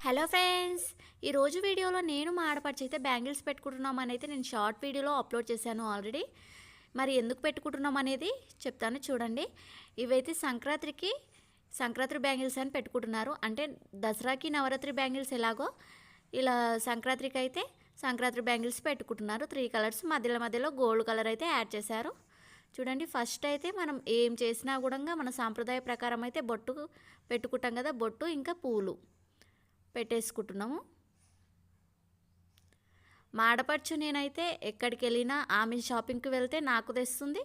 Hello friends, ఈరోజు వీడియోలో నేను మా ఆడపడిచి అయితే బ్యాంగిల్స్ పెట్టుకుంటున్నామని అయితే నేను షార్ట్ వీడియోలో అప్లోడ్ చేశాను ఆల్రెడీ. మరి ఎందుకు పెట్టుకుంటున్నాం అనేది చెప్తాను చూడండి. ఇవైతే సంక్రాంతి బ్యాంగిల్స్ అని పెట్టుకుంటున్నారు. అంటే దసరాకి నవరాత్రి బ్యాంగిల్స్ ఎలాగో ఇలా సంక్రాంతికి అయితే సంక్రాంతి బ్యాంగిల్స్ పెట్టుకుంటున్నారు. 3 కలర్స్ మధ్యలో గోల్డ్ కలర్ అయితే యాడ్ చేశారు. చూడండి, ఫస్ట్ అయితే మనం ఏం చేసినా కూడా మన సాంప్రదాయ ప్రకారం అయితే బొట్టు పెట్టుకుంటాం కదా, బొట్టు ఇంకా పూలు పెట్టేసుకుంటున్నాము. మా ఆడపడుచు నేనైతే ఎక్కడికి వెళ్ళినా ఆమె షాపింగ్కి వెళ్తే నాకు తెస్తుంది,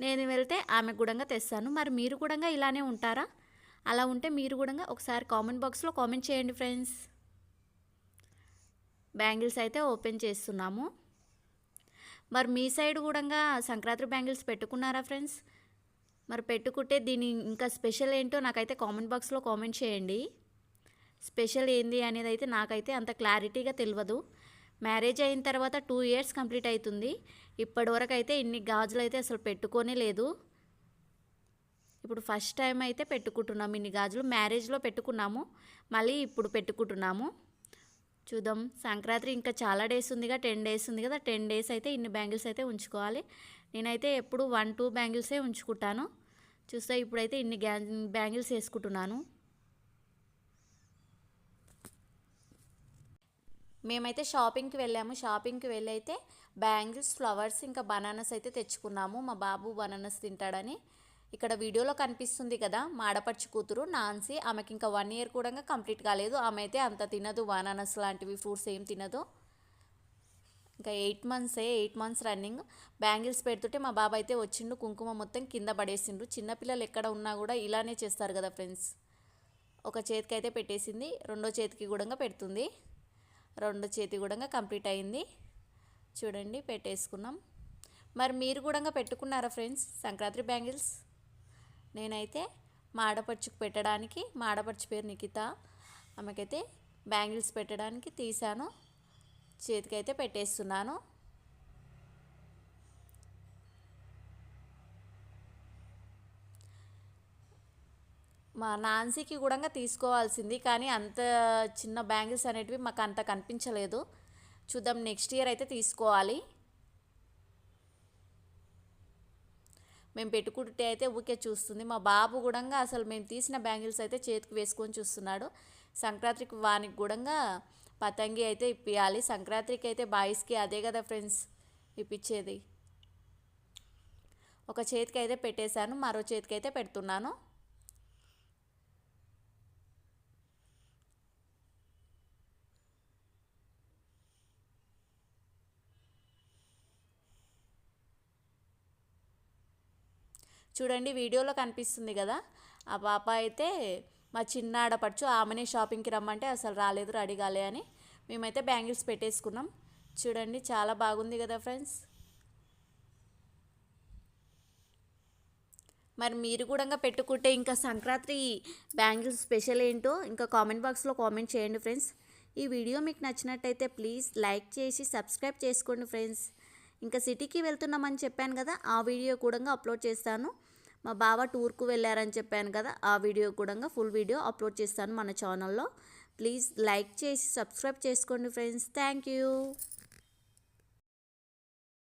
నేను వెళ్తే ఆమెకు కూడా తెస్తాను. మరి మీరు కూడా ఇలానే ఉంటారా? అలా ఉంటే మీరు కూడా ఒకసారి కామెంట్ బాక్స్లో కామెంట్ చేయండి ఫ్రెండ్స్. బ్యాంగిల్స్ అయితే ఓపెన్ చేస్తున్నాము. మరి మీ సైడ్ కూడా సంక్రాంతి బ్యాంగిల్స్ పెట్టుకున్నారా ఫ్రెండ్స్? మరి పెట్టుకుంటే దీని ఇంకా స్పెషల్ ఏంటో నాకైతే కామెంట్ బాక్స్లో కామెంట్ చేయండి. స్పెషల్ ఏంది అనేది అయితే నాకైతే అంత క్లారిటీగా తెలియదు. మ్యారేజ్ అయిన తర్వాత 2 ఇయర్స్ కంప్లీట్ అవుతుంది. ఇప్పటివరకు అయితే ఇన్ని గాజులు అయితే అసలు పెట్టుకోనే లేదు. ఇప్పుడు ఫస్ట్ టైం అయితే పెట్టుకుంటున్నాము. ఇన్ని గాజులు మ్యారేజ్లో పెట్టుకున్నాము, మళ్ళీ ఇప్పుడు పెట్టుకుంటున్నాము. చూద్దాం, సంక్రాంతి ఇంకా చాలా డేస్ ఉందిగా, 10 డేస్ ఉంది కదా. 10 డేస్ అయితే ఇన్ని బ్యాంగిల్స్ అయితే ఉంచుకోవాలి. నేనైతే ఎప్పుడు 1-2 బ్యాంగిల్సే ఉంచుకుంటాను. చూస్తే ఇప్పుడైతే ఇన్ని బ్యాంగిల్స్ వేసుకుంటున్నాను. మేమైతే షాపింగ్కి వెళ్ళాము. షాపింగ్కి వెళ్ళి అయితే బ్యాంగిల్స్, ఫ్లవర్స్ ఇంకా బనానాస్ అయితే తెచ్చుకున్నాము. మా బాబు బనానాస్ తింటాడని. ఇక్కడ వీడియోలో కనిపిస్తుంది కదా, మా ఆడపడుచు కూతురు నాన్సీ. ఆమెకి ఇంకా 1 ఇయర్ కూడా కంప్లీట్ కాలేదు. ఆమె అయితే అంత తినదు, బనానాస్ లాంటివి ఫ్రూట్స్ ఏం తినదు. ఇంకా 8 మంత్స్ రన్నింగ్. బ్యాంగిల్స్ పెడుతుంటే మా బాబు అయితే వచ్చిండు, కుంకుమ మొత్తం కింద పడేసిండు. చిన్నపిల్లలు ఎక్కడ ఉన్నా కూడా ఇలానే చేస్తారు కదా ఫ్రెండ్స్. ఒక చేతికి అయితే పెట్టేసింది, రెండో చేతికి కూడా పెడుతుంది. 2 చేతి కూడా కంప్లీట్ అయింది. చూడండి, పెట్టేసుకున్నాం. మరి మీరు కూడా పెట్టుకున్నారా ఫ్రెండ్స్ సంక్రాంతి బ్యాంగిల్స్? నేనైతే మా ఆడపడుచుకు పెట్టడానికి, మా ఆడపడుచు పేరు నిఖిత, ఆమెకైతే బ్యాంగిల్స్ పెట్టడానికి తీసాను, చేతికైతే పెట్టేస్తున్నాను. మా నాన్సీకి కూడా తీసుకోవాల్సింది, కానీ అంత చిన్న బ్యాంగిల్స్ అనేటివి మాకు అంత కనిపించలేదు. చూద్దాం, నెక్స్ట్ ఇయర్ అయితే తీసుకోవాలి. మేము పెట్టుకుంటే అయితే ఊకే చూస్తుంది. మా బాబు కూడా అసలు మేము తీసిన బ్యాంగిల్స్ అయితే చేతికి వేసుకొని చూస్తున్నాడు. సంక్రాంతికి వానికి కూడా పతంగి అయితే ఇప్పియాలి. సంక్రాంతికి అయితే బాయ్స్కి అదే కదా ఫ్రెండ్స్ ఇప్పించేది. ఒక చేతికి అయితే పెట్టేశాను, మరో చేతికి అయితే పెడుతున్నాను. చూడండి, వీడియోలో కనిపిస్తుంది కదా, ఆ పాప అయితే మా చిన్న ఆడపడుచు. ఆమెనే షాపింగ్కి రమ్మంటే అసలు రాలేదు, రెడీ కాలే అని. మేమైతే బ్యాంగిల్స్ పెట్టేసుకున్నాం. చూడండి, చాలా బాగుంది కదా ఫ్రెండ్స్. మరి మీరు కూడా పెట్టుకుంటే ఇంకా సంక్రాంతి బ్యాంగిల్స్ స్పెషల్ ఏంటో ఇంకా కామెంట్ బాక్స్లో కామెంట్ చేయండి ఫ్రెండ్స్. ఈ వీడియో మీకు నచ్చినట్టయితే ప్లీజ్ లైక్ చేసి సబ్స్క్రైబ్ చేసుకోండి ఫ్రెండ్స్. ఇంకా సిటీకి వెళ్తున్నామని చెప్పాను కదా, ఆ వీడియో కూడా అప్లోడ్ చేస్తాను. మా బావ టూర్కు వెళ్ళారని చెప్పాను కదా, ఆ వీడియో కూడా ఫుల్ వీడియో అప్లోడ్ చేస్తాను మన ఛానల్లో. ప్లీజ్ లైక్ చేసి సబ్స్క్రైబ్ చేసుకోండి ఫ్రెండ్స్. Thank you.